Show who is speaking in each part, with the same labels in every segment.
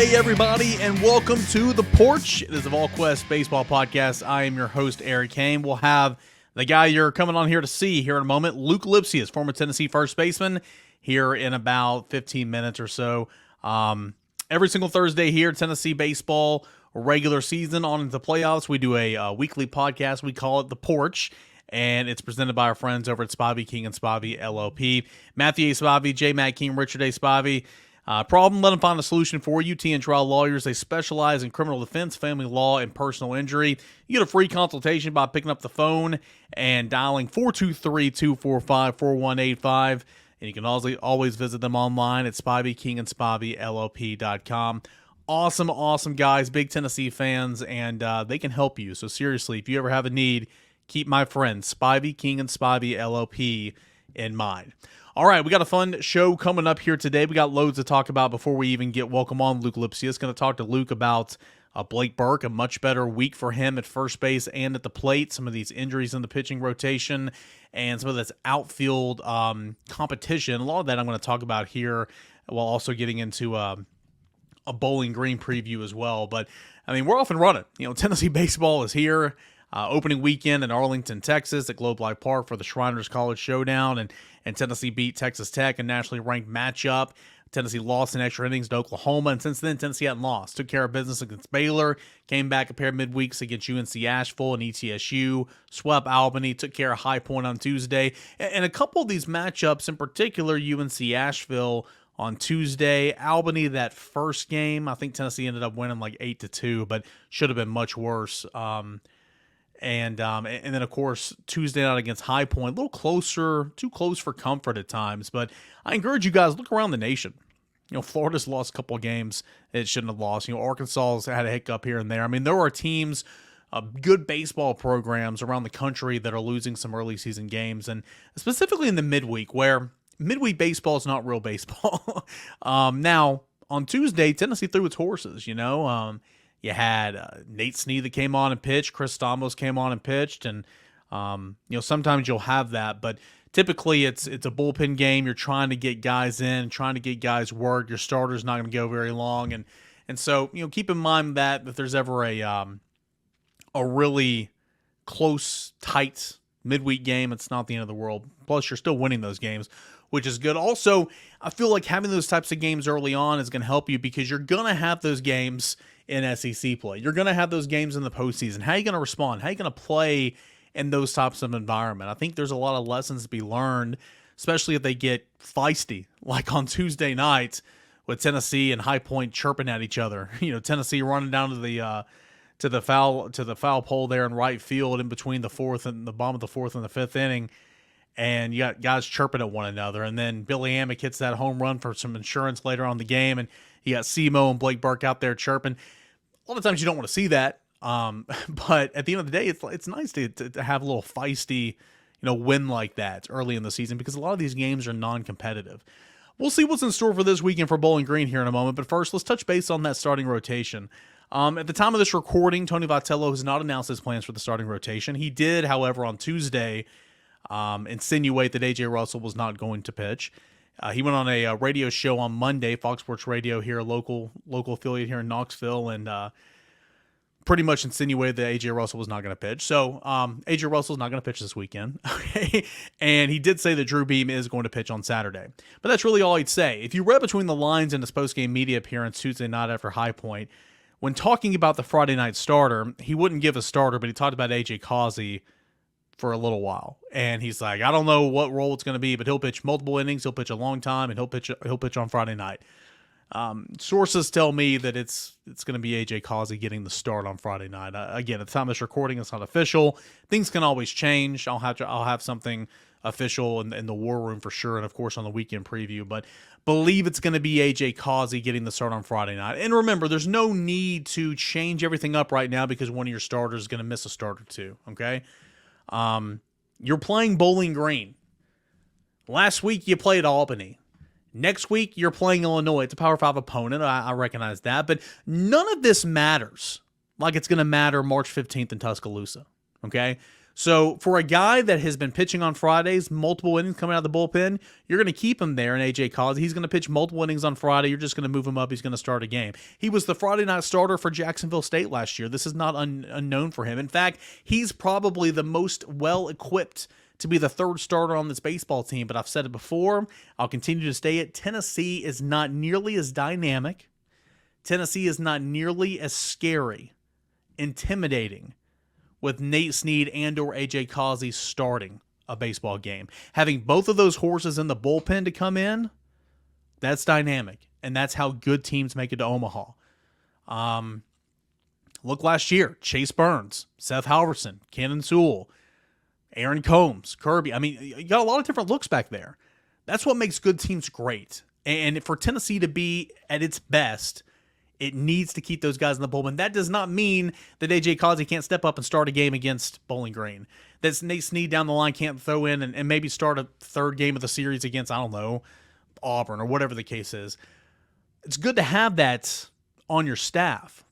Speaker 1: Hey everybody, and welcome to The Porch. It is a Volquest baseball podcast. I am your host, Eric Kane. We'll have the guy you're coming on here to see here in a moment, Luc Lipsius, former Tennessee first baseman, here in about 15 minutes or so. Every single Thursday here, Tennessee baseball, regular season on into the playoffs. We do a weekly podcast. We call it The Porch, and it's presented by our friends over at Spivey, King & Spivey, LLP. Matthew A. Spivey, J. Matt King, Richard A. Spivey. Problem, let them find a solution for you. T and Trial Lawyers, they specialize in criminal defense, family law, and personal injury. You get a free consultation by picking up the phone and dialing 423-245-4185. And you can always visit them online at SpiveyKingandSpiveyLLP.com. Awesome guys, big Tennessee fans, and they can help you. So seriously, if you ever have a need, keep my friend Spivey, King and Spivey LLP in mind. All right, we got a fun show coming up here today. We got loads to talk about before we even get welcome on Luke Lipsius. Going to talk to Luke about Blake Burke, a much better week for him at first base and at the plate. Some of these injuries in the pitching rotation and some of this outfield competition. A lot of that I'm going to talk about here while also getting into a Bowling Green preview as well. But, I mean, we're off and running. You know, Tennessee baseball is here. Opening weekend in Arlington, Texas at Globe Life Park for the Shriners College Showdown, and Tennessee beat Texas Tech, a nationally ranked matchup. Tennessee lost in extra innings to Oklahoma, and since then, Tennessee hadn't lost. Took care of business against Baylor, came back a pair of midweeks against UNC Asheville and ETSU, swept Albany, took care of High Point on Tuesday. And a couple of these matchups, in particular, UNC Asheville on Tuesday, Albany, that first game, I think Tennessee ended up winning like 8-2, but should have been much worse. And then, of course, Tuesday night against High Point, a little closer, too close for comfort at times. But I encourage you guys, look around the nation. You know, Florida's lost a couple of games it shouldn't have lost. You know, Arkansas's had a hiccup here and there. I mean, there are teams, good baseball programs around the country that are losing some early season games, and specifically in the midweek, where midweek baseball is not real baseball. Now, on Tuesday, Tennessee threw its horses, you know. You had Nate Snead that came on and pitched. Chris Stamos came on and pitched. And, you know, sometimes you'll have that. But typically it's a bullpen game. You're trying to get guys in, trying to get guys work. Your starter's not going to go very long. And so, you know, keep in mind that if there's ever a really close, tight midweek game, it's not the end of the world. Plus, you're still winning those games, which is good. Also, I feel like having those types of games early on is going to help you because you're going to have those games in SEC play. You're going to have those games in the postseason. How are you going to respond? How are you going to play in those types of environment? I think there's a lot of lessons to be learned, especially if they get feisty, like on Tuesday night with Tennessee and High Point chirping at each other. You know, Tennessee running down to the foul pole there in right field in between the fourth and the bottom of the fourth and the fifth inning. And you got guys chirping at one another. And then Billy Amick hits that home run for some insurance later on in the game. And you got Simo and Blake Burke out there chirping. A lot of times you don't want to see that. But at the end of the day, it's nice to have a little feisty, you know, win like that early in the season because a lot of these games are non-competitive. We'll see what's in store for this weekend for Bowling Green here in a moment. But first, let's touch base on that starting rotation. At the time of this recording, Tony Vitello has not announced his plans for the starting rotation. He did, however, on Tuesday, insinuate that A.J. Russell was not going to pitch. He went on a radio show on Monday, Fox Sports Radio here, a local affiliate here in Knoxville, and pretty much insinuated that A.J. Russell was not going to pitch. So A.J. Russell's not going to pitch this weekend. Okay? And he did say that Drew Beam is going to pitch on Saturday. But that's really all he'd say. If you read between the lines in his postgame media appearance Tuesday night after High Point, when talking about the Friday night starter, he wouldn't give a starter, but he talked about A.J. Causey for a little while. And he's like, I don't know what role it's going to be, but he'll pitch multiple innings, he'll pitch a long time, and he'll pitch on Friday night. Sources tell me that it's going to be A.J. Causey getting the start on Friday night. Again, at the time of this recording, it's not official. Things can always change. I'll have something official in the war room for sure, and of course on the weekend preview. But believe it's going to be A.J. Causey getting the start on Friday night. And remember, there's no need to change everything up right now because one of your starters is going to miss a start or two. Okay. You're playing Bowling Green. Last week you played Albany. Next week you're playing Illinois. It's a Power 5 opponent. I recognize that. But none of this matters like it's going to matter March 15th in Tuscaloosa. Okay? So for a guy that has been pitching on Fridays, multiple innings coming out of the bullpen, you're going to keep him there in A.J. Causey. He's going to pitch multiple innings on Friday. You're just going to move him up. He's going to start a game. He was the Friday night starter for Jacksonville State last year. This is not unknown for him. In fact, he's probably the most well-equipped to be the third starter on this baseball team. But I've said it before. I'll continue to say it. Tennessee is not nearly as dynamic. Tennessee is not nearly as scary, intimidating, with Nate Snead and or A.J. Causey starting a baseball game. Having both of those horses in the bullpen to come in, that's dynamic. And that's how good teams make it to Omaha. Look last year, Chase Burns, Seth Halverson, Cannon Sewell, Aaron Combs, Kirby. I mean, you got a lot of different looks back there. That's what makes good teams great. And for Tennessee to be at its best, it needs to keep those guys in the bullpen. That does not mean that A.J. Causey can't step up and start a game against Bowling Green. That Nate Snead down the line can't throw in and maybe start a third game of the series against, I don't know, Auburn or whatever the case is. It's good to have that on your staff.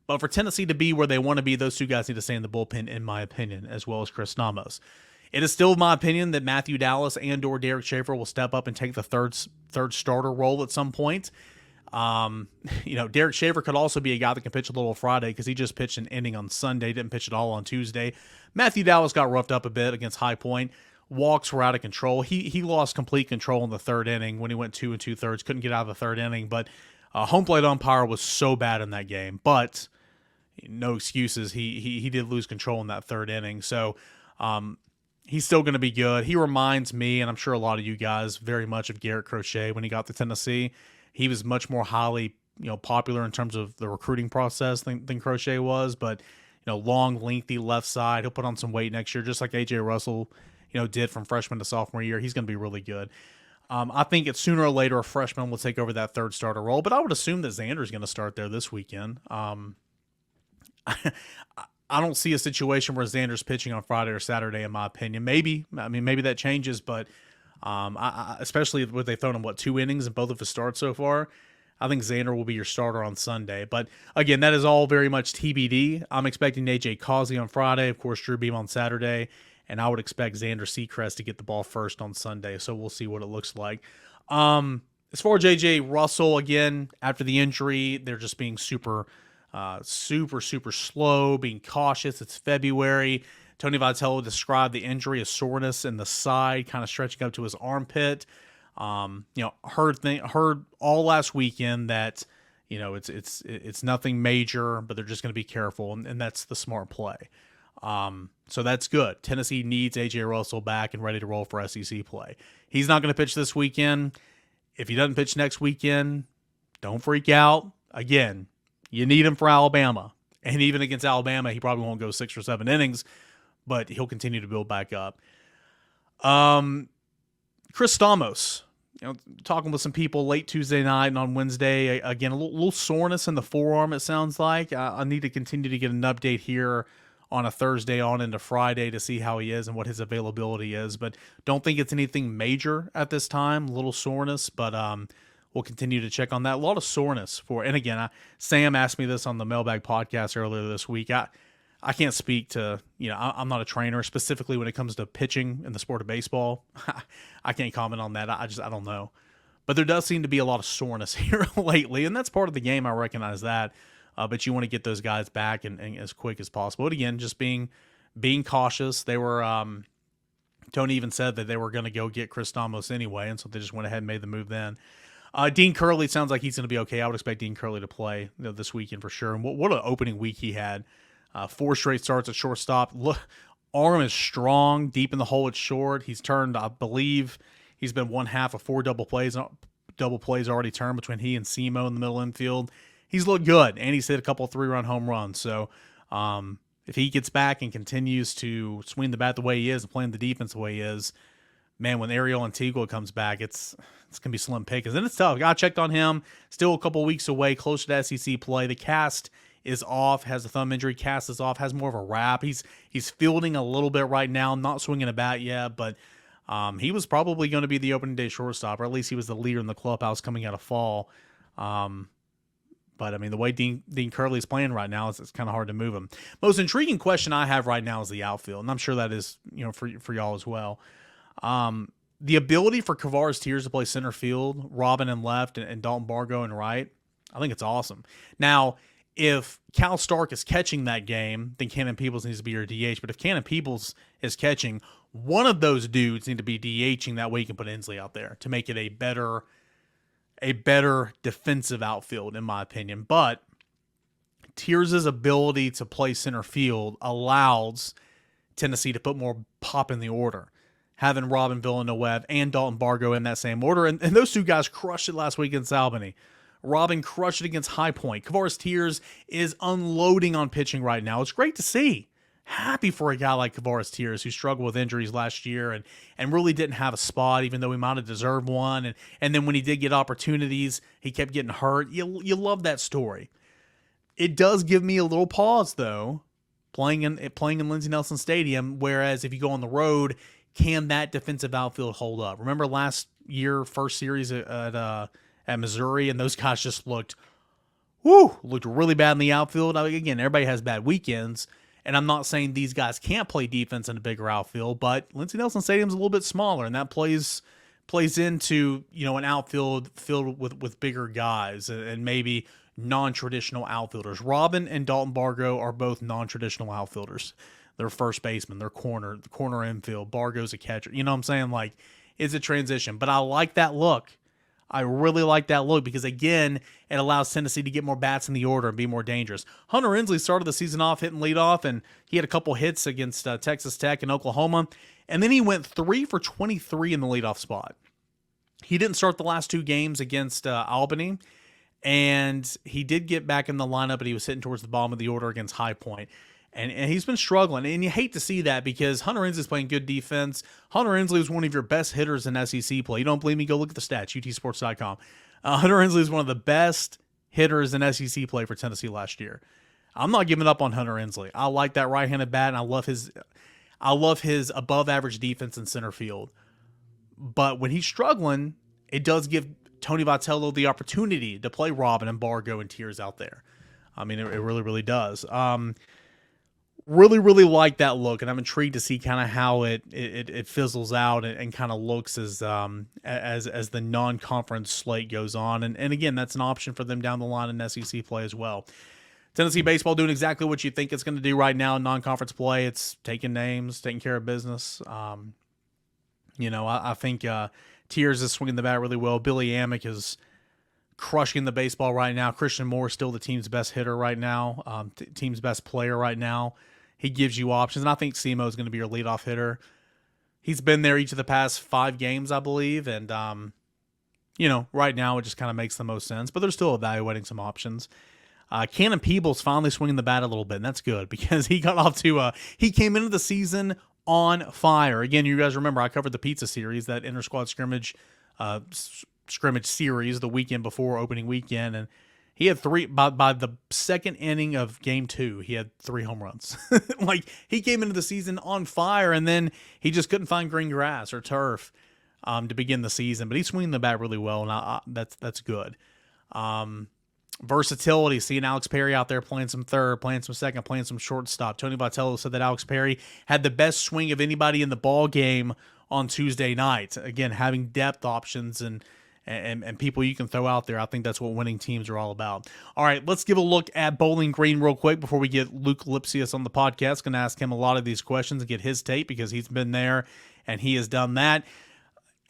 Speaker 1: But for Tennessee to be where they want to be, those two guys need to stay in the bullpen, in my opinion, as well as Chris Namos. It is still my opinion that Matthew Dallas and or Derek Schaefer will step up and take the third starter role at some point. Derek Schaefer could also be a guy that can pitch a little Friday because he just pitched an inning on Sunday, didn't pitch at all on Tuesday. Matthew Dallas got roughed up a bit against High Point. Walks were out of control. He lost complete control in the third inning when he went 2 2/3, couldn't get out of the third inning, but home plate umpire was so bad in that game. But no excuses. He did lose control in that third inning. So he's still going to be good. He reminds me, and I'm sure a lot of you guys, very much of Garrett Crochet when he got to Tennessee. He was much more highly, popular in terms of the recruiting process than Crochet was, but long, lengthy left side. He'll put on some weight next year, just like AJ Russell, did from freshman to sophomore year. He's going to be really good. I think it's sooner or later a freshman will take over that third starter role, but I would assume that Xander's going to start there this weekend. I don't see a situation where Xander's pitching on Friday or Saturday, in my opinion. Maybe that changes, but especially with they thrown him 2 innings in both of his starts so far, I think Xander will be your starter on Sunday. But again, that is all very much TBD. I'm expecting A.J. Causey on Friday, of course, Drew Beam on Saturday, and I would expect Xander Seacrest to get the ball first on Sunday. So we'll see what it looks like. As far as A.J. Russell, again, after the injury, they're just being super slow, being cautious. It's February. Tony Vitello described the injury as soreness in the side, kind of stretching up to his armpit. Heard all last weekend that it's nothing major, but they're just going to be careful, and that's the smart play. So that's good. Tennessee needs A.J. Russell back and ready to roll for SEC play. He's not going to pitch this weekend. If he doesn't pitch next weekend, don't freak out. Again, you need him for Alabama, and even against Alabama, he probably won't go 6 or 7 innings. But he'll continue to build back up. Chris Stamos, talking with some people late Tuesday night and on Wednesday. Again, a little soreness in the forearm, it sounds like. I need to continue to get an update here on a Thursday on into Friday to see how he is and what his availability is. But don't think it's anything major at this time. A little soreness, but we'll continue to check on that. A lot of soreness and again, Sam asked me this on the Mailbag podcast earlier this week. I can't speak to, I'm not a trainer specifically when it comes to pitching in the sport of baseball. I can't comment on that. I don't know. But there does seem to be a lot of soreness here lately, and that's part of the game. I recognize that. But you want to get those guys back and as quick as possible. But again, just being cautious. They were, Tony even said that they were going to go get Chris Stamos anyway, and so they just went ahead and made the move then. Dean Curley sounds like he's going to be okay. I would expect Dean Curley to play this weekend for sure. And what an opening week he had. 4 straight starts at shortstop. Look, arm is strong, deep in the hole at short. He's turned, I believe, he's been one half of 4 double plays already turned between he and Simo in the middle infield. He's looked good, and he's hit a couple 3-run home runs. So if he gets back and continues to swing the bat the way he is and playing the defense the way he is, man, when Ariel Antigua comes back, it's going to be slim pickings. And it's tough. I checked on him. Still a couple weeks away, closer to SEC play. The cast is off, has a thumb injury, cast is off, has more of a wrap. He's fielding a little bit right now, not swinging a bat yet, but he was probably going to be the opening day shortstop, or at least he was the leader in the clubhouse coming out of fall. But, I mean, the way Dean Curley's playing right now, it's kind of hard to move him. Most intriguing question I have right now is the outfield, and I'm sure that is, for y'all as well. The ability for Kavares Tears to play center field, Robin in left, and Dalton Bargo in right, I think it's awesome. Now, if Cal Stark is catching that game, then Cannon Peebles needs to be your DH. But if Cannon Peebles is catching, one of those dudes need to be DHing. That way you can put Inslee out there to make it a better defensive outfield, in my opinion. But Tears' ability to play center field allows Tennessee to put more pop in the order, having Robin Villanueva and Dalton Bargo in that same order. And those two guys crushed it last week against Albany. Robin crushed it against High Point. Kavares Tears is unloading on pitching right now. It's great to see. Happy for a guy like Kavares Tears, who struggled with injuries last year and really didn't have a spot, even though he might have deserved one. And then when he did get opportunities, he kept getting hurt. You love that story. It does give me a little pause, though, playing in Lindsey Nelson Stadium, whereas if you go on the road, can that defensive outfield hold up? Remember last year, first series at Missouri, and those guys just looked really bad in the outfield. I mean, again, everybody has bad weekends, and I'm not saying these guys can't play defense in a bigger outfield, but Lindsey Nelson Stadium's a little bit smaller, and that plays into an outfield filled with bigger guys and maybe non-traditional outfielders. Robin and Dalton Bargo are both non-traditional outfielders. They're first baseman, they're corner infield. Bargo's a catcher. You know what I'm saying? Like, it's a transition, but I like that look. I really like that look because, again, it allows Tennessee to get more bats in the order and be more dangerous. Hunter Inslee started the season off hitting leadoff, and he had a couple hits against Texas Tech and Oklahoma, and then he went 3 for 23 in the leadoff spot. He didn't start the last 2 games against Albany, and he did get back in the lineup, but he was hitting towards the bottom of the order against High Point. And he's been struggling, and you hate to see that because Hunter Inslee is playing good defense. Hunter Inslee is one of your best hitters in SEC play. You don't believe me? Go look at the stats, utsports.com. Hunter Inslee is one of the best hitters in SEC play for Tennessee last year. I'm not giving up on Hunter Inslee. I like that right-handed bat, and I love his above-average defense in center field. But when he's struggling, it does give Tony Vitello the opportunity to play Robin and Bargo and Tears out there. I mean, it really, really does. Really, really like that look, and I'm intrigued to see kind of how it fizzles out and kind of looks as the non-conference slate goes on. And again, that's an option for them down the line in SEC play as well. Tennessee baseball doing exactly what you think it's going to do right now in non-conference play. It's taking names, taking care of business. I think Tears is swinging the bat really well. Billy Amick is crushing the baseball right now. Christian Moore is still the team's best hitter right now, team's best player right now. He gives you options, and I think Simo is going to be your leadoff hitter. He's been there each of the past 5 games, I believe, and right now it just kind of makes the most sense, but they're still evaluating some options. Cannon Peebles finally swinging the bat a little bit, and that's good because he got off to he came into the season on fire. Again, you guys remember I covered the pizza series, that inter-squad scrimmage series the weekend before opening weekend, and he had 3 by the second inning of game 2. He had 3 home runs. Like, he came into the season on fire, and then he just couldn't find green grass or turf to begin the season. But he's swinging the bat really well, and that's good. Versatility, seeing Alex Perry out there playing some third, playing some second, playing some shortstop. Tony Vitello said that Alex Perry had the best swing of anybody in the ball game on Tuesday night. Again, having depth options and people you can throw out there. I think that's what winning teams are all about. All right, let's give a look at Bowling Green real quick before we get Luke Lipsius on the podcast. Going to ask him a lot of these questions and get his take because he's been there and he has done that.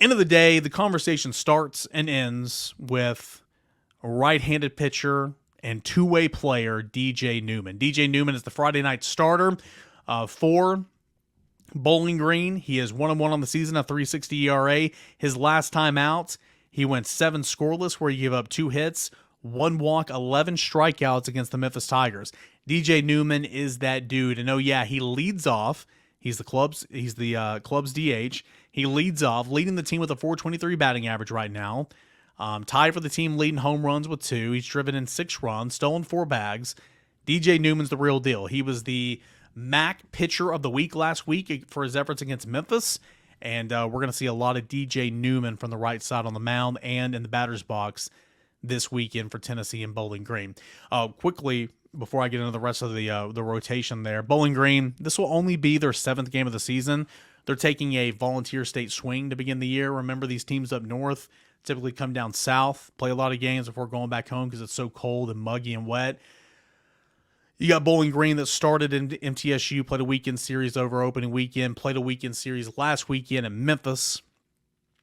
Speaker 1: End of the day, the conversation starts and ends with a right-handed pitcher and two-way player, DJ Newman. DJ Newman is the Friday night starter for Bowling Green. He is 1-1 on the season, a 3.60 ERA. His last time out, he went 7 scoreless, where he gave up 2 hits, 1 walk, 11 strikeouts against the Memphis Tigers. DJ Newman is that dude, and he leads off. He's the club's DH. He leads off, leading the team with a .423 batting average right now. Tied for the team leading home runs with 2. He's driven in 6 runs, stolen 4 bags. DJ Newman's the real deal. He was the MAC pitcher of the week last week for his efforts against Memphis. And we're going to see a lot of DJ Newman from the right side on the mound and in the batter's box this weekend for Tennessee and Bowling Green. Quickly, before I get into the rest of the rotation there, Bowling Green, this will only be their 7th game of the season. They're taking a volunteer state swing to begin the year. Remember, these teams up north typically come down south, play a lot of games before going back home because it's so cold and muggy and wet. You got Bowling Green that started in MTSU, played a weekend series over opening weekend, played a weekend series last weekend in Memphis,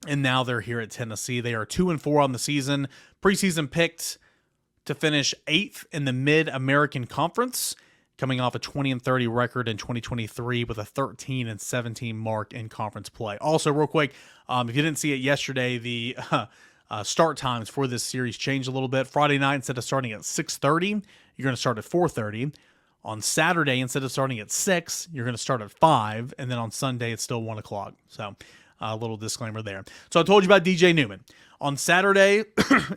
Speaker 1: and now they're here at Tennessee. They are 2-4 on the season. Preseason picked to finish 8th in the Mid-American Conference, coming off a 20-30 record in 2023 with a 13-17 mark in conference play. Also, real quick, if you didn't see it yesterday, the start times for this series changed a little bit. Friday night, instead of starting at 6:30, you're going to start at 4:30. On Saturday, instead of starting at 6, you're going to start at 5, and then on Sunday, it's still 1 o'clock. So, a little disclaimer there. So, I told you about DJ Newman. On Saturday,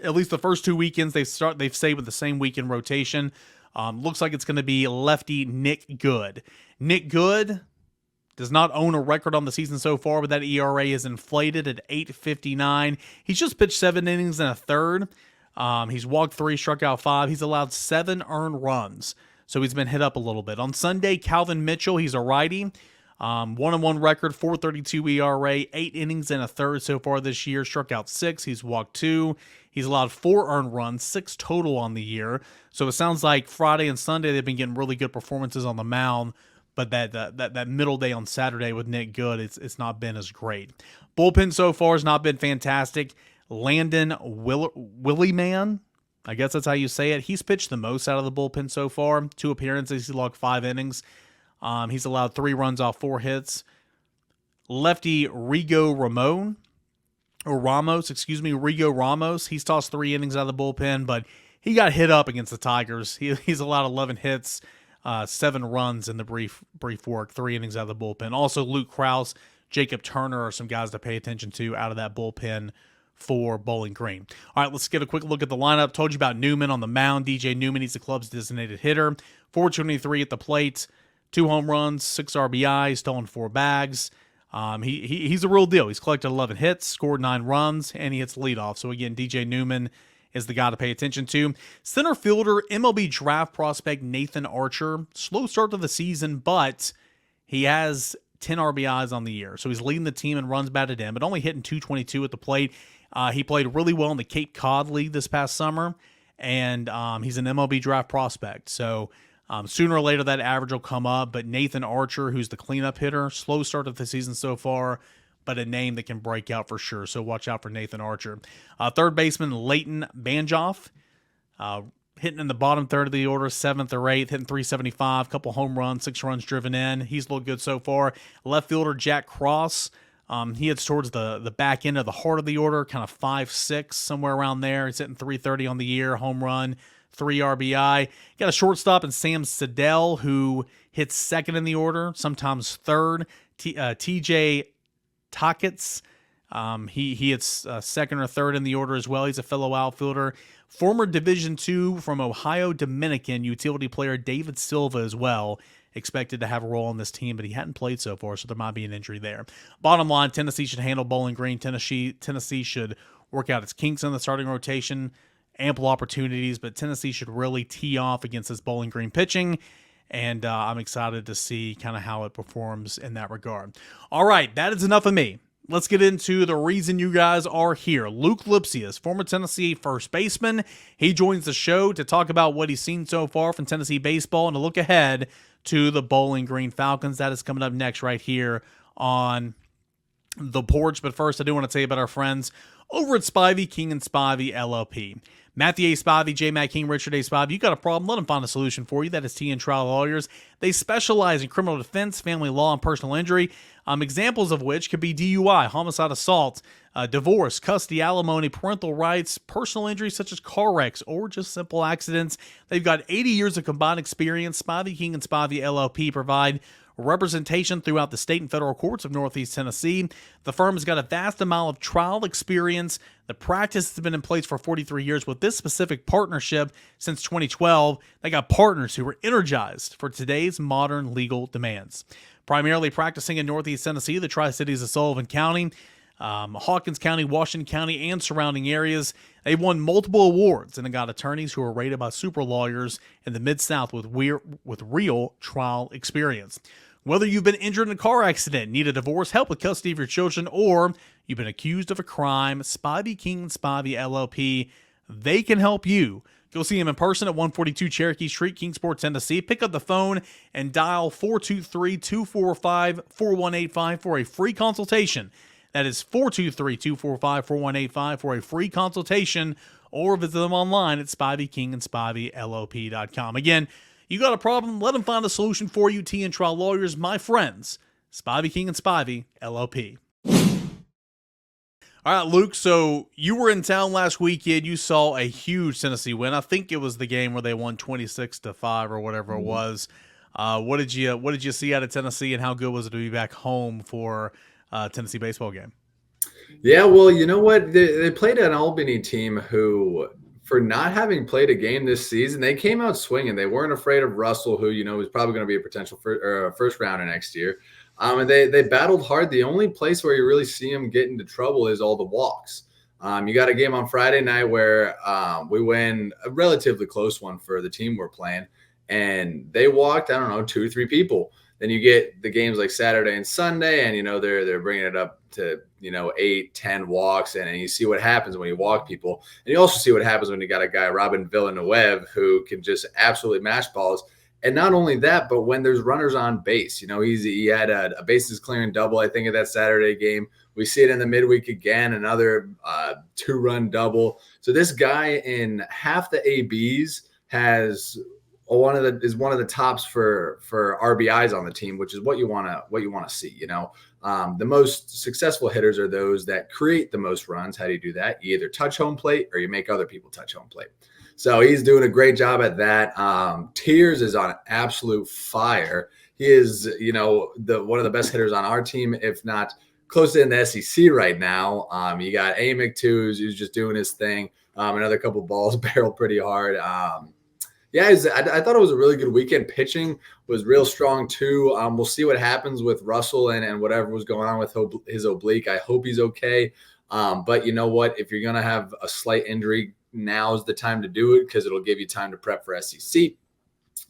Speaker 1: at least the first 2 weekends, they've stayed with the same weekend rotation. Looks like it's going to be lefty Nick Good. Nick Good does not own a record on the season so far, but that ERA is inflated at 8.59. He's just pitched 7 innings and a third. He's walked 3, struck out 5. He's allowed 7 earned runs, so he's been hit up a little bit. On Sunday, Calvin Mitchell, he's a righty. 1-1 record, 4.32 ERA, 8 innings and a third so far this year. Struck out 6. He's walked 2. He's allowed 4 earned runs, 6 total on the year. So it sounds like Friday and Sunday they've been getting really good performances on the mound, but that middle day on Saturday with Nick Good, it's not been as great. Bullpen so far has not been fantastic. Landon Willie-Man, I guess that's how you say it. He's pitched the most out of the bullpen so far. 2 appearances, he logged 5 innings. He's allowed 3 runs off 4 hits. Lefty Rigo Ramos. He's tossed 3 innings out of the bullpen, but he got hit up against the Tigers. He's allowed 11 hits, 7 runs in the brief work, 3 innings out of the bullpen. Also, Luke Krause, Jacob Turner are some guys to pay attention to out of that bullpen for Bowling Green. All right, let's get a quick look at the lineup. Told you about Newman on the mound. DJ Newman, he's the club's designated hitter. 423 at the plate, 2 home runs, 6 RBIs, stolen 4 bags. He's a real deal. He's collected 11 hits, scored 9 runs, and he hits leadoff. So again, DJ Newman is the guy to pay attention to. Center fielder, MLB draft prospect Nathan Archer. Slow start to the season, but he has 10 RBIs on the year. So he's leading the team in runs batted in, but only hitting .222 at the plate. He played really well in the Cape Cod League this past summer, and he's an MLB draft prospect. So sooner or later that average will come up, but Nathan Archer, who's the cleanup hitter, slow start of the season so far, but a name that can break out for sure. So watch out for Nathan Archer. Third baseman Leighton Banjoff, hitting in the bottom third of the order, 7th or 8th, hitting .375, couple home runs, 6 runs driven in. He's looked good so far. Left fielder Jack Cross, he hits towards the back end of the heart of the order, kind of 5'6", somewhere around there. He's hitting .330 on the year, home run, 3 RBI. Got a shortstop in Sam Siddell, who hits 2nd in the order, sometimes 3rd. TJ Tockets, he hits 2nd or 3rd in the order as well. He's a fellow outfielder. Former Division II from Ohio Dominican utility player David Silva as well, expected to have a role on this team, but he hadn't played so far, so there might be an injury there. Bottom line, Tennessee should handle Bowling Green. Tennessee should work out its kinks in the starting rotation. Ample opportunities, but Tennessee should really tee off against this Bowling Green pitching, and I'm excited to see kind of how it performs in that regard. All right, that is enough of me. Let's get into the reason you guys are here. Luc Lipsius, former Tennessee first baseman. He joins the show to talk about what he's seen so far from Tennessee baseball and to look ahead to the Bowling Green Falcons. That is coming up next right here on the Porch. But first, I do want to tell you about our friends over at Spivey, King and Spivey, LLP. Matthew A. Spivey, J. Matt King, Richard A. Spivey. You got a problem, let them find a solution for you. That is T and Trial Lawyers. They specialize in criminal defense, family law, and personal injury. Examples of which could be DUI, homicide, assault, divorce, custody, alimony, parental rights, personal injuries such as car wrecks, or just simple accidents. They've got 80 years of combined experience. Spivey, King and Spivey, LLP provide representation throughout the state and federal courts of Northeast Tennessee. The firm has got a vast amount of trial experience. The practice has been in place for 43 years. With this specific partnership since 2012, they got partners who are energized for today's modern legal demands. Primarily practicing in Northeast Tennessee, the Tri-Cities of Sullivan County, Hawkins County, Washington County, and surrounding areas. They won multiple awards and they got attorneys who are rated by super lawyers in the Mid-South with real trial experience. Whether you've been injured in a car accident, need a divorce, help with custody of your children, or you've been accused of a crime, Spivey King and Spivey LLP, they can help you. Go see him in person at 142 Cherokee Street, Kingsport, Tennessee. Pick up the phone and dial 423-245-4185 for a free consultation. That is 423-245-4185 for a free consultation, or visit them online at SpiveyKingandSpiveyLLP.com. Again, you got a problem, let them find a solution for you. T and Trial Lawyers, my friends, Spivey King and Spivey LLP. All right, Luke, so you were in town last weekend. You saw a huge Tennessee win. I think it was the game where they won 26-5 or whatever it was. What did you see out of Tennessee, and how good was it to be back home for Tennessee baseball game?
Speaker 2: Yeah, well, you know what? They played an Albany team who, for not having played a game this season, they came out swinging. They weren't afraid of Russell, who, is probably going to be a potential first rounder next year. And they battled hard. The only place where you really see them get into trouble is all the walks. You got a game on Friday night where we win a relatively close one for the team we're playing, and they walked, 2 or 3 people. Then you get the games like Saturday and Sunday, and they're bringing it up to 8, 10 walks, and you see what happens when you walk people, and you also see what happens when you got a guy Robin Villanueva who can just absolutely mash balls. And not only that, but when there's runners on base, he had a bases clearing double, I think, at that Saturday game. We see it in the midweek again, another 2-run double. So this guy in half the ABs is one of the tops for RBIs on the team, which is what you want to see. The most successful hitters are those that create the most runs. How do you do that? You either touch home plate or you make other people touch home plate. So he's doing a great job at that. Tiers is on absolute fire. He is, one of the best hitters on our team, if not close in the SEC right now. You got Amick too, who's just doing his thing. Another couple balls barreled pretty hard. I thought it was a really good weekend. Pitching was real strong too. We'll see what happens with Russell and whatever was going on with his oblique. I hope he's okay. But you know what? If you're going to have a slight injury, now's the time to do it because it'll give you time to prep for SEC.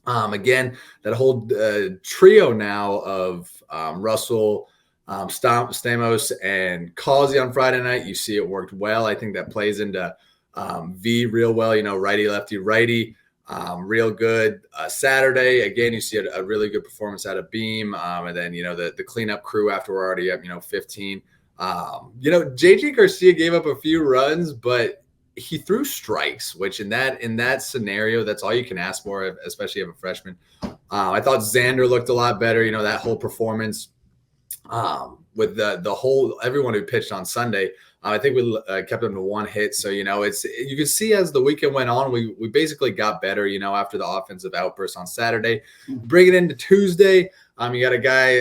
Speaker 2: Again, that whole trio now of Russell, Stamos, and Causey on Friday night, you see it worked well. I think that plays into V real well, righty, lefty, righty. Real good. Saturday, again, you see a really good performance out of Beam. And then, the cleanup crew after we're already up, 15. JJ Garcia gave up a few runs, but he threw strikes, which in that scenario, that's all you can ask for, especially if a freshman. I thought Xander looked a lot better, that whole performance with the whole everyone who pitched on Sunday. I think we kept them to 1 hit. So, you could see as the weekend went on, we basically got better, after the offensive outburst on Saturday. Bring it into Tuesday. You got a guy,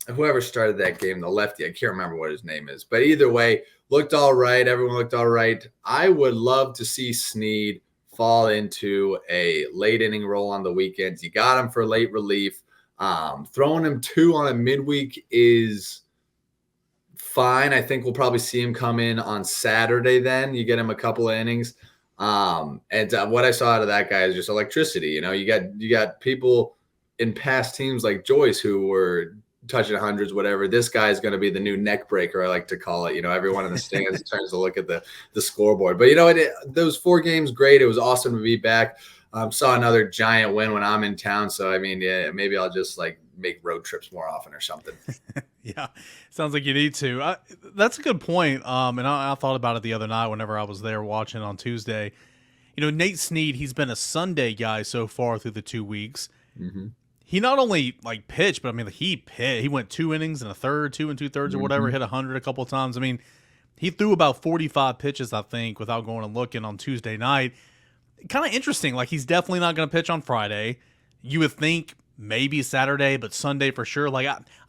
Speaker 2: whoever started that game, the lefty, I can't remember what his name is. But either way, looked all right. Everyone looked all right. I would love to see Snead fall into a late inning role on the weekends. You got him for late relief. Throwing him 2 on a midweek is fine. I think we'll probably see him come in on Saturday then. You get him a couple of innings. And what I saw out of that guy is just electricity. You got people in past teams like Joyce who were touching hundreds, whatever. This guy is going to be the new neck breaker, I like to call it. Everyone in the stands turns to look at the scoreboard. But, those 4 games, great. It was awesome to be back. Saw another giant win when I'm in town. So, maybe I'll just make road trips more often or something.
Speaker 1: Yeah, sounds like you need to. That's a good point. And I thought about it the other night whenever I was there watching on Tuesday. Nate Snead, he's been a Sunday guy so far through the 2 weeks. Mm-hmm. He not only pitched, but he pitched. He went 2 innings and a third, 2 2/3 or whatever, hit 100 a couple of times. He threw about 45 pitches, I think, without going and looking on Tuesday night. Kind of interesting. He's definitely not going to pitch on Friday. You would think maybe Saturday, but Sunday for sure.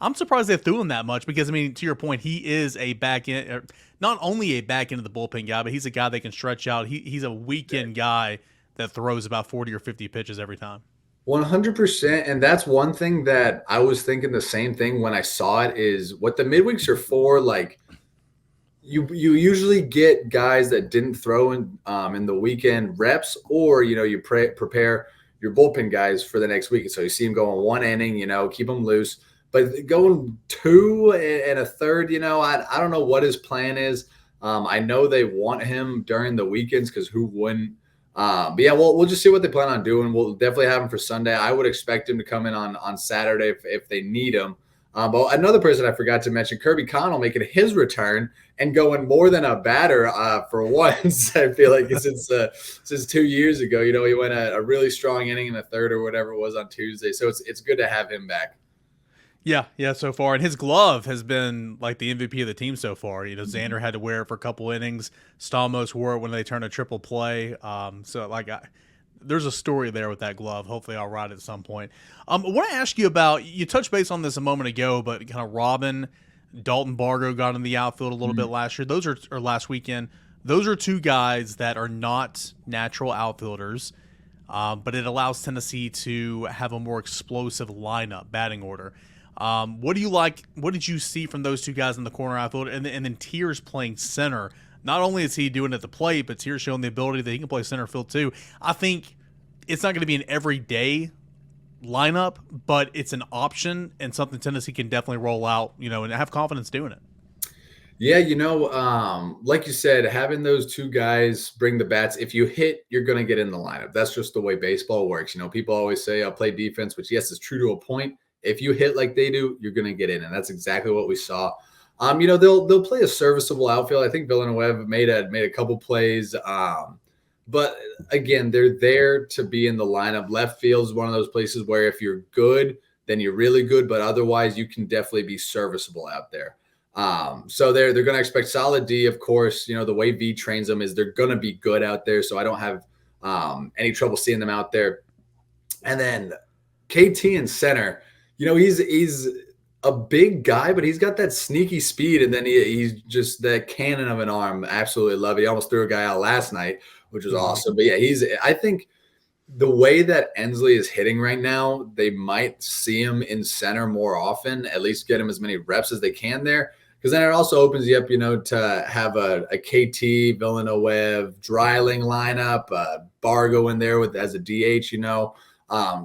Speaker 1: I'm surprised they threw him that much because, to your point, he is a back end, not only a back end of the bullpen guy, but he's a guy that can stretch out. He's a weekend guy that throws about 40 or 50 pitches every time.
Speaker 2: 100%. And that's one thing that I was thinking the same thing when I saw it is what the midweeks are for. you usually get guys that didn't throw in the weekend reps, or you prepare your bullpen guys for the next week. So you see them going one inning, keep them loose. But going two and a third, I don't know what his plan is. I know they want him during the weekends because who wouldn't? But yeah, we'll just see what they plan on doing. We'll definitely have him for Sunday. I would expect him to come in on Saturday if they need him. But another person I forgot to mention, Kirby Connell, making his return and going more than a batter for once. I feel like since 2 years ago, he went a really strong inning in the third or whatever it was on Tuesday. So it's good to have him back.
Speaker 1: Yeah, so far. And his glove has been like the MVP of the team so far. Xander had to wear it for a couple innings. Stamos wore it when they turned a triple play. There's a story there with that glove. Hopefully I'll ride it at some point. I want to ask you about, you touched base on this a moment ago, but kind of Robin, Dalton Bargo got in the outfield a little bit last year. Or last weekend. Those are two guys that are not natural outfielders, but it allows Tennessee to have a more explosive lineup, batting order. What do you like? What did you see from those two guys in the corner outfield, and then Tiers playing center? Not only is he doing it at the plate, but Tiers showing the ability that he can play center field too. I think it's not going to be an everyday lineup, but it's an option and something Tennessee can definitely roll out, and have confidence doing it.
Speaker 2: Yeah, like you said, having those two guys bring the bats. If you hit, you're going to get in the lineup. That's just the way baseball works. People always say, "I'll play defense," which yes, is true to a point. If you hit like they do, you're going to get in, and that's exactly what we saw. They'll play a serviceable outfield. I think Villanueva made a couple plays, but again, they're there to be in the lineup. Left field is one of those places where if you're good, then you're really good, but otherwise, you can definitely be serviceable out there. So they're going to expect solid D, of course. The way V trains them is they're going to be good out there, so I don't have any trouble seeing them out there. And then KT in center. He's a big guy, but he's got that sneaky speed, and then he's just that cannon of an arm. Absolutely love it. He almost threw a guy out last night, which was awesome. But yeah, I think the way that Ensley is hitting right now, they might see him in center more often, at least get him as many reps as they can there. Because then it also opens you up, to have a KT, Villanueva, Dreiling lineup, Bargo in there as a DH,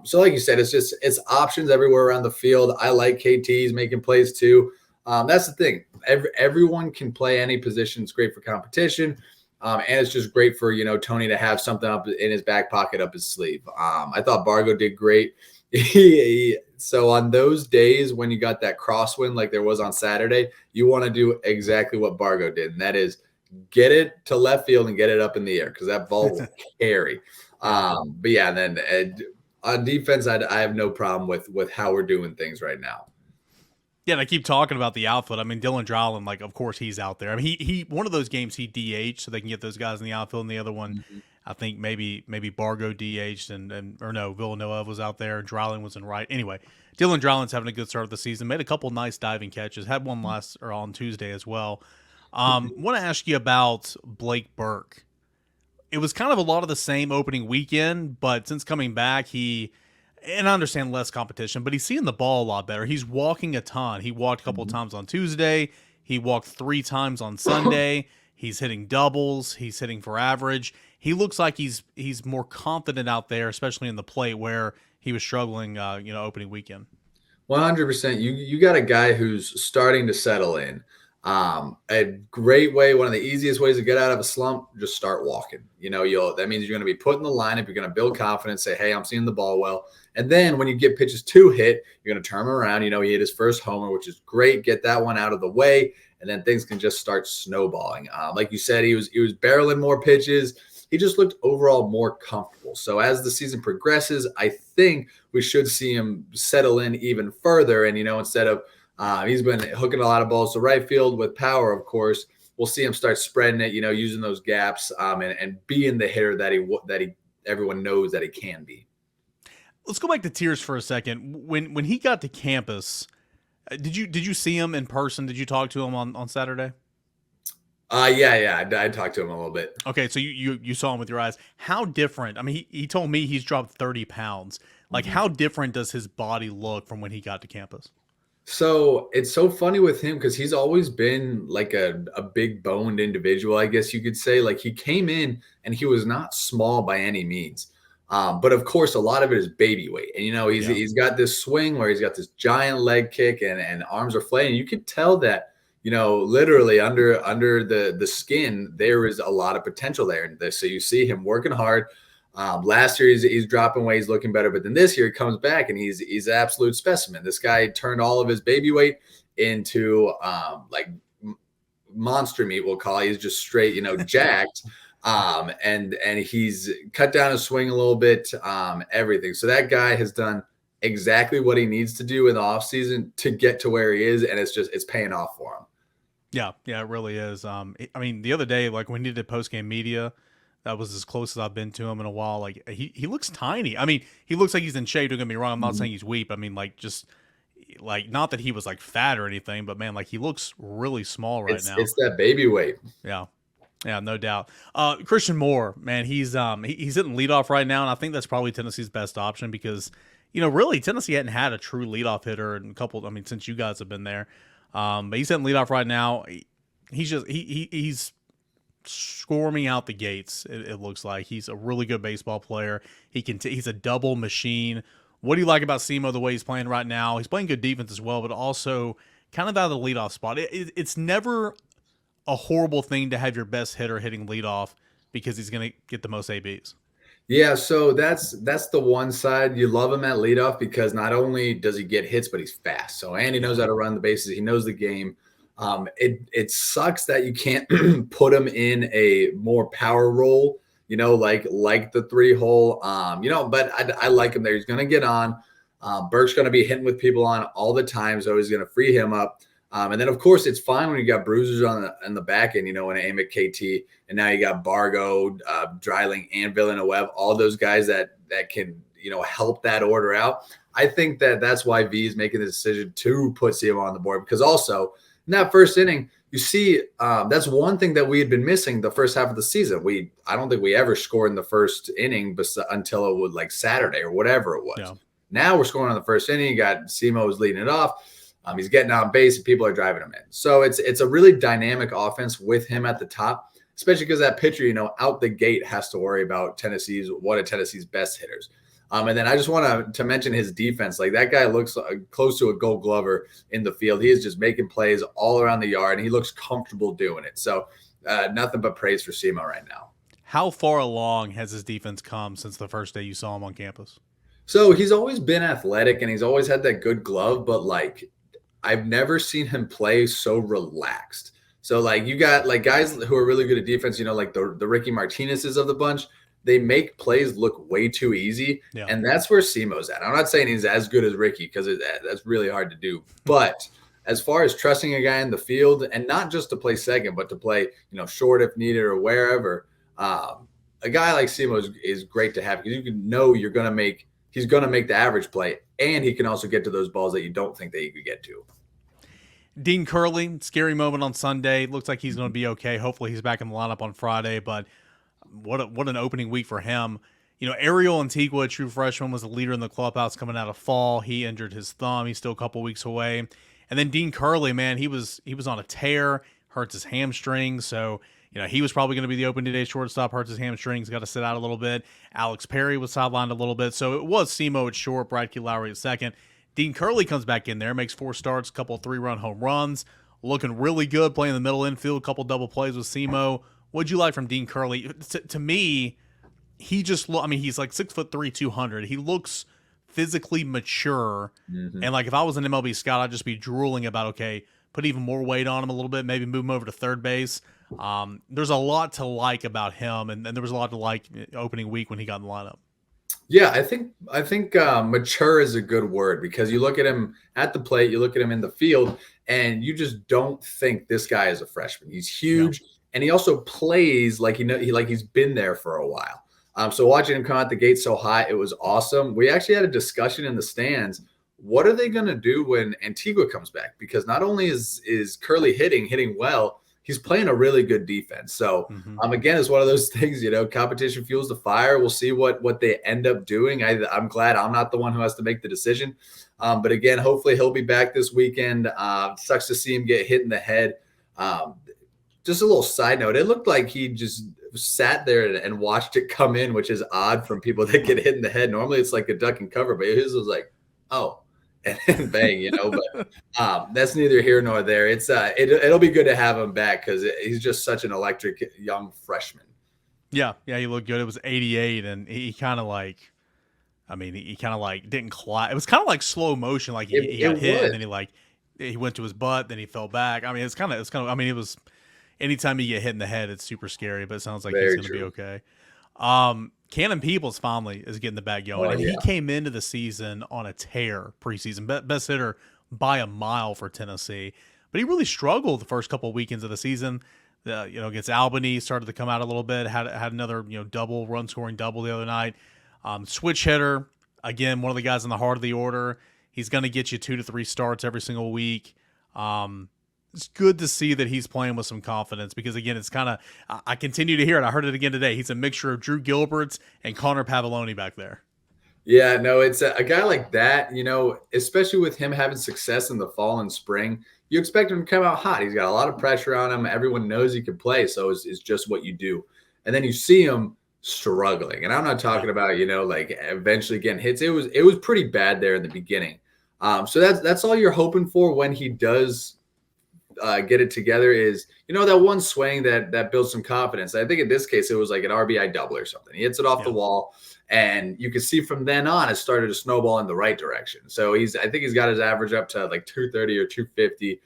Speaker 2: So like you said, it's options everywhere around the field. I like KT's making plays too. That's the thing. Everyone can play any position. It's great for competition. And it's just great for, Tony to have something up in his back pocket, up his sleeve. I thought Bargo did great. So on those days when you got that crosswind like there was on Saturday, you want to do exactly what Bargo did. And that is get it to left field and get it up in the air because that ball will carry. But yeah, then on defense, I have no problem with how we're doing things right now.
Speaker 1: Yeah, and I keep talking about the outfield. I mean, Dylan Dreiling, of course he's out there. I mean, he one of those games he DH so they can get those guys in the outfield, and the other one, I think maybe Bargo DH'd or no, Villanueva was out there and Dreiling was in right. Anyway, Dylan Dreiling's having a good start of the season. Made a couple nice diving catches. Had one on Tuesday as well. Want to ask you about Blake Burke. It was kind of a lot of the same opening weekend, but since coming back, and I understand less competition, but he's seeing the ball a lot better. He's walking a ton. He walked a couple of times on Tuesday. He walked 3 times on Sunday. He's hitting doubles. He's hitting for average. He looks like he's more confident out there, especially in the plate where he was struggling, opening weekend.
Speaker 2: 100%. You got a guy who's starting to settle in. A great way, one of the easiest ways to get out of a slump, just start walking. That means you're going to be put in the lineup. You're going to build confidence, say, hey, I'm seeing the ball well. And then when you get pitches to hit, you're going to turn him around. He hit his first homer, which is great. Get that one out of the way. And then things can just start snowballing. Like you said, he was barreling more pitches. He just looked overall more comfortable. So as the season progresses, I think we should see him settle in even further. And, instead of he's been hooking a lot of balls to right field with power, of course. We'll see him start spreading it, using those gaps and being the hitter that everyone knows that he can be.
Speaker 1: Let's go back to Tiers for a second. When he got to campus, did you see him in person? Did you talk to him on Saturday?
Speaker 2: Yeah, I talked to him a little bit.
Speaker 1: Okay, so you saw him with your eyes. How different? I mean, he told me he's dropped 30 pounds. How different does his body look from when he got to campus?
Speaker 2: So it's so funny with him because he's always been like a big boned individual, I guess you could say. Like he came in and he was not small by any means. But of course, a lot of it is baby weight. And
Speaker 1: Yeah.
Speaker 2: he's got this swing where he's got this giant leg kick and arms are flaying. You could tell that, literally under the skin, there is a lot of potential there in this. So you see him working hard. Last year he's dropping weight, he's looking better, but then this year he comes back and he's an absolute specimen. This guy turned all of his baby weight into like monster meat, we'll call it. He's just straight, jacked. And he's cut down his swing a little bit, everything. So that guy has done exactly what he needs to do in the offseason to get to where he is, and it's paying off for him.
Speaker 1: Yeah, yeah, it really is. I mean, the other day, like when he did post game media, that was as close as I've been to him in a while. Like he looks tiny. I mean, he looks like he's in shape. Don't get me wrong. I'm not saying he's weak. I mean, like just like not that he was like fat or anything, but man, like he looks really small right now.
Speaker 2: It's that baby weight.
Speaker 1: Yeah. Yeah, no doubt. Christian Moore, man, he's hitting leadoff right now, and I think that's probably Tennessee's best option because, really Tennessee hadn't had a true leadoff hitter in a couple. I mean, since you guys have been there, but he's hitting leadoff right now. He's swarming out the gates. It looks like he's a really good baseball player. He's a double machine. What do you like about Semo the way he's playing right now? He's playing good defense as well, but also kind of out of the leadoff spot. It's never a horrible thing to have your best hitter hitting leadoff because he's going to get the most ABs.
Speaker 2: Yeah, so that's the one side. You love him at leadoff because not only does he get hits, but he's fast. So and he knows how to run the bases. He knows the game. It sucks that you can't put him in a more power role, like the 3-hole. But I like him there. He's going to get on. Burke's going to be hitting with people on all the time, so he's going to free him up. And then, of course, it's fine when you got bruisers on the back end, and aim at KT. And now you got Bargo, Dreiling, and Villanueva, all those guys that can, help that order out. I think that's why V is making the decision to put Semo on the board because also in that first inning, you see that's one thing that we had been missing the first half of the season. I don't think we ever scored in the first inning until it was like Saturday or whatever it was. Yeah. Now we're scoring on the first inning. You got Semo is leading it off. He's getting on base and people are driving him in. So it's a really dynamic offense with him at the top, especially because that pitcher, out the gate has to worry about one of Tennessee's best hitters. And then I just want to mention his defense. Like that guy looks close to a Gold Glover in the field. He is just making plays all around the yard and he looks comfortable doing it. So nothing but praise for Semo right now.
Speaker 1: How far along has his defense come since the first day you saw him on campus?
Speaker 2: So he's always been athletic and he's always had that good glove, but like I've never seen him play so relaxed. So like you got like guys who are really good at defense, like the Ricky Martinez's of the bunch, they make plays look way too easy. Yeah. And that's where Semo's at. I'm not saying he's as good as Ricky because that's really hard to do. But as far as trusting a guy in the field and not just to play second, but to play, short if needed or wherever, a guy like Semo is great to have because he's going to make the average play. And he can also get to those balls that you don't think that he could get to.
Speaker 1: Dean Curley, scary moment on Sunday. Looks like he's going to be okay. Hopefully he's back in the lineup on Friday, but what an opening week for him. Ariel Antigua, a true freshman, was the leader in the clubhouse coming out of fall. He injured his thumb. He's still a couple weeks away. And then Dean Curley, man, he was on a tear, hurts his hamstring. So, he was probably going to be the opening day shortstop, hurts his hamstrings, got to sit out a little bit. Alex Perry was sidelined a little bit. So it was Semo at short, Brad Key Lowry at second. Dean Curley comes back in there, makes 4 starts, a couple 3-run home runs, looking really good, playing the middle infield, a couple double plays with Semo. What'd you like from Dean Curley? To me, he just he's like 6'3", 200. He looks physically mature. Mm-hmm. And like if I was an MLB scout, I'd just be drooling about, okay, put even more weight on him a little bit, maybe move him over to third base. There's a lot to like about him, and there was a lot to like opening week when he got in the lineup.
Speaker 2: Yeah, I think mature is a good word because you look at him at the plate, you look at him in the field, and you just don't think this guy is a freshman. He's huge, and he also plays like he's been there for a while. So watching him come out the gate so hot, it was awesome. We actually had a discussion in the stands. What are they going to do when Antigua comes back? Because not only is Curley hitting well, he's playing a really good defense. So again, it's one of those things, competition fuels the fire. We'll see what they end up doing. I'm glad I'm not the one who has to make the decision. But again, hopefully he'll be back this weekend. Sucks to see him get hit in the head. Just a little side note, it looked like he just sat there and watched it come in, which is odd from people that get hit in the head. Normally it's like a duck and cover, but his was like, oh, and bang, but that's neither here nor there. It'll be good to have him back because he's just such an electric young freshman.
Speaker 1: Yeah, he looked good. It was 88, and he kind of didn't collide. It was kind of like slow motion, like he got hit, and then he went to his butt, then he fell back. I mean, it was anytime you get hit in the head, it's super scary, but it sounds like he's going to be okay. Cannon Peoples finally is getting the bat going, and he came into the season on a tear preseason, best hitter by a mile for Tennessee, but he really struggled the first couple of weekends of the season. Against Albany, started to come out a little bit, had another run scoring double the other night. Switch hitter, again, one of the guys in the heart of the order. He's going to get you 2 to 3 starts every single week. It's good to see that he's playing with some confidence because, again, it's kind of – I continue to hear it. I heard it again today. He's a mixture of Drew Gilbert's and Connor Pavoloni back there.
Speaker 2: Yeah, no, it's a guy like that, especially with him having success in the fall and spring, you expect him to come out hot. He's got a lot of pressure on him. Everyone knows he can play, so it's just what you do. And then you see him struggling. And I'm not talking about, eventually getting hits. It was pretty bad there in the beginning. So that's all you're hoping for when he does get it together is, that one swing that builds some confidence. I think in this case, it was like an RBI double or something. He hits it off the wall, and you can see from then on, it started to snowball in the right direction. So I think he's got his average up to like 230 or 250.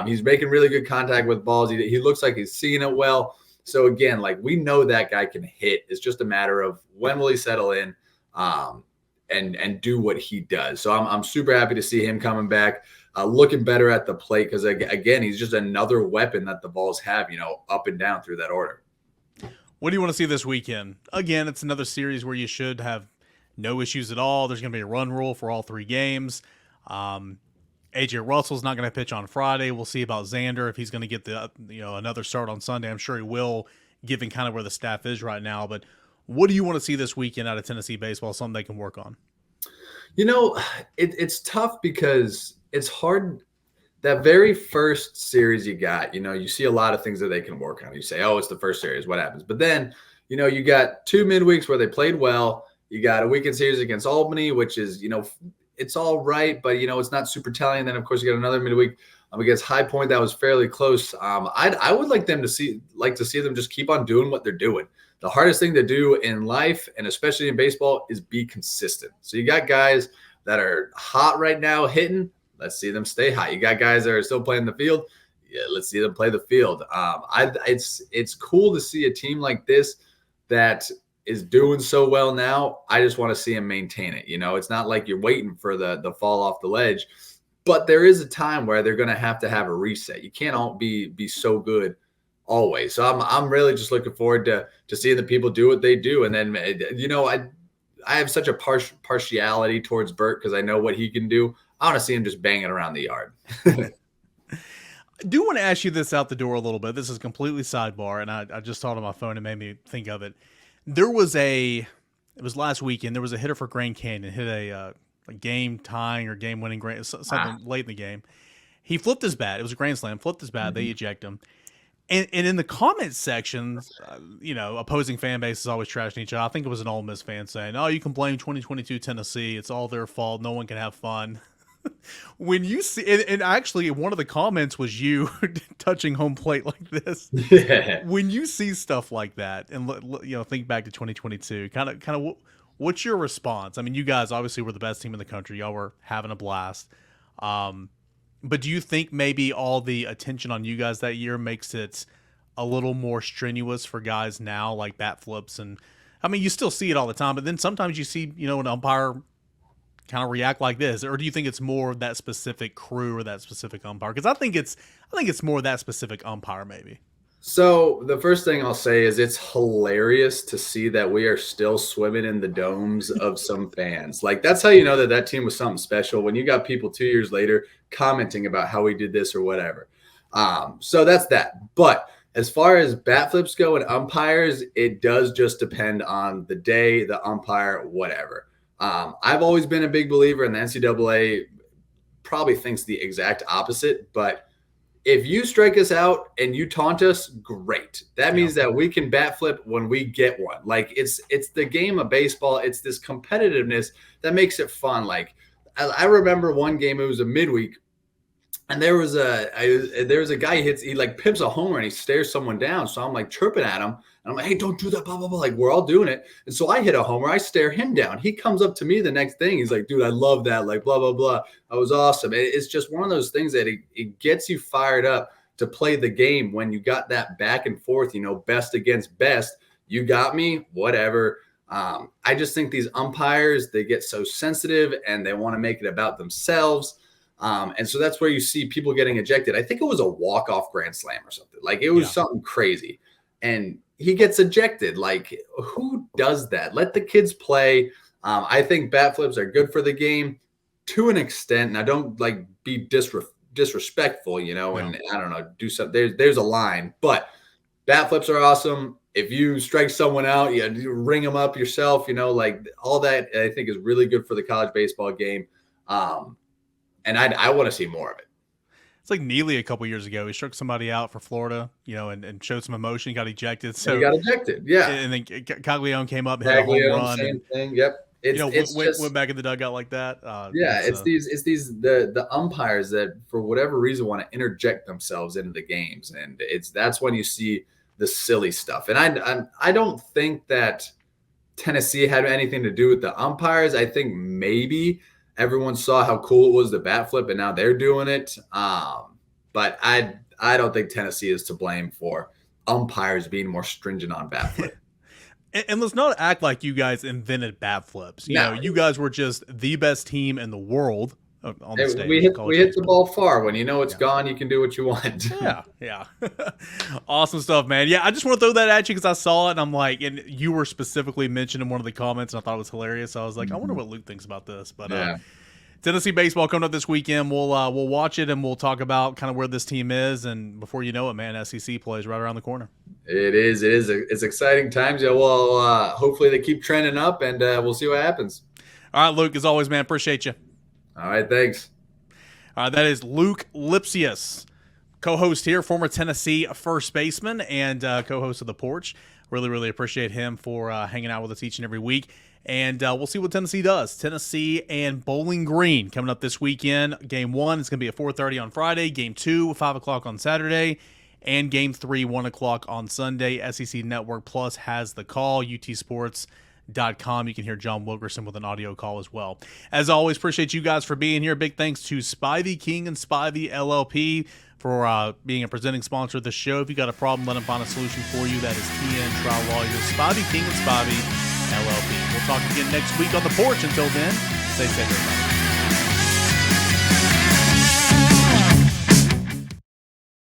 Speaker 2: He's making really good contact with balls. He looks like he's seeing it well. So again, we know that guy can hit. It's just a matter of when will he settle in and do what he does. So I'm super happy to see him coming back. Looking better at the plate because, again, he's just another weapon that the Vols have, up and down through that order.
Speaker 1: What do you want to see this weekend? Again, it's another series where you should have no issues at all. There's going to be a run rule for all 3 games. AJ Russell's not going to pitch on Friday. We'll see about Xander if he's going to get another start on Sunday. I'm sure he will, given kind of where the staff is right now. But what do you want to see this weekend out of Tennessee baseball? Something they can work on.
Speaker 2: It's tough because it's hard. That very first series you got, you see a lot of things that they can work on. You say, oh, it's the first series. What happens? But then, you got 2 midweeks where they played well. You got a weekend series against Albany, which is, it's all right, but, it's not super telling. And then, of course, you got another midweek against High Point that was fairly close. I would like to see them just keep on doing what they're doing. The hardest thing to do in life, and especially in baseball, is be consistent. So you got guys that are hot right now hitting. Let's see them stay hot. You got guys that are still playing the field. Yeah, let's see them play the field. It's cool to see a team like this that is doing so well now. I just want to see them maintain it. It's not like you're waiting for the fall off the ledge, but there is a time where they're going to have a reset. You can't all be so good always. So I'm really just looking forward to seeing the people do what they do. And then, I have such a partiality towards Bert because I know what he can do. I want to see him just banging around the yard.
Speaker 1: I do want to ask you this out the door a little bit. This is completely sidebar, and I just thought on my phone and made me think of it. It was last weekend. There was a hitter for Grand Canyon, hit a game tying or game winning something late in the game. He flipped his bat. It was a grand slam. Flipped his bat. Mm-hmm. They eject him. And in the comment section, opposing fan base is always trashing each other. I think it was an Ole Miss fan saying, "Oh, you can blame 2022 Tennessee. It's all their fault. No one can have fun." When you see, and actually one of the comments was you touching home plate like this. Yeah. When you see stuff like that, and think back to 2022, kind of, what's your response? I mean, you guys obviously were the best team in the country. Y'all were having a blast. But do you think maybe all the attention on you guys that year makes it a little more strenuous for guys now, like bat flips? And I mean, you still see it all the time, but then sometimes you see, an umpire kind of react like this, or do you think it's more that specific crew or that specific umpire? Because I think it's more that specific umpire maybe.
Speaker 2: So the first thing I'll say is it's hilarious to see that we are still swimming in the domes of some fans. Like, that's how you know that team was something special, when you got people 2 years later commenting about how we did this or whatever. So that's that. But as far as bat flips go and umpires, it does just depend on the day, the umpire, whatever. I've always been a big believer, in the NCAA probably thinks the exact opposite, but if you strike us out and you taunt us, great. That means that we can bat flip when we get one. Like it's the game of baseball. It's this competitiveness that makes it fun. Like I remember one game, it was a midweek, and there was a guy he like pimps a homer and he stares someone down. So I'm like chirping at him. And I'm like, hey, don't do that, blah, blah, blah. Like, we're all doing it. And so I hit a homer. I stare him down. He comes up to me the next thing. He's like, dude, I love that. Like, blah, blah, blah. That was awesome. It's just one of those things that it gets you fired up to play the game when you got that back and forth, best against best. You got me, whatever. I just think these umpires, they get so sensitive and they want to make it about themselves. And so that's where you see people getting ejected. I think it was a walk-off grand slam or something. Like, it was something crazy. And he gets ejected. Like, who does that? Let the kids play. I think bat flips are good for the game to an extent. Now, don't like be disrespectful, and I don't know, do something. There's a line, but bat flips are awesome. If you strike someone out, you ring them up yourself, like all that I think is really good for the college baseball game. And I want to see more of it.
Speaker 1: It's like Neely a couple years ago. He struck somebody out for Florida, and showed some emotion. He got ejected. So
Speaker 2: he got ejected, yeah.
Speaker 1: And then Caglione came up and hit a home run.
Speaker 2: Same thing. Yep.
Speaker 1: Went back in the dugout like that.
Speaker 2: It's the umpires that for whatever reason want to interject themselves into the games, and that's when you see the silly stuff. And I don't think that Tennessee had anything to do with the umpires. I think maybe everyone saw how cool it was, the bat flip, and now they're doing it. But I don't think Tennessee is to blame for umpires being more stringent on bat flip.
Speaker 1: And let's not act like you guys invented bat flips. You guys were just the best team in the world on the stage.
Speaker 2: We hit the ball far. When it's gone, you can do what you want.
Speaker 1: Yeah. Awesome stuff, man. Yeah, I just want to throw that at you because I saw it, and I'm like, and you were specifically mentioned in one of the comments, and I thought it was hilarious. So I was like, I wonder what Luke thinks about this. But Tennessee baseball coming up this weekend. We'll watch it, and we'll talk about kind of where this team is. And before you know it, man, SEC plays right around the corner.
Speaker 2: It is. It's exciting times. Yeah. Well, hopefully they keep trending up, and we'll see what happens.
Speaker 1: All right, Luke. As always, man, appreciate you.
Speaker 2: All right, thanks.
Speaker 1: All right, that is Luc Lipsius, co-host here, former Tennessee first baseman and co-host of the Porch. Really, really appreciate him for hanging out with us each and every week. And we'll see what Tennessee does. Tennessee and Bowling Green coming up this weekend. Game 1 is going to be at 4:30 on Friday. Game 2, 5 o'clock on Saturday. And Game 3, 1 o'clock on Sunday. SEC Network Plus has the call. UTSports.com. You can hear John Wilkerson with an audio call as well. As always, appreciate you guys for being here. Big thanks to Spivey, King and Spivey LLP for being a presenting sponsor of the show. If you got a problem, let them find a solution for you. That is TN Trial Lawyers, Spivey, King and Spivey LLP. We'll talk again next week on the Porch. Until then, stay safe, everybody.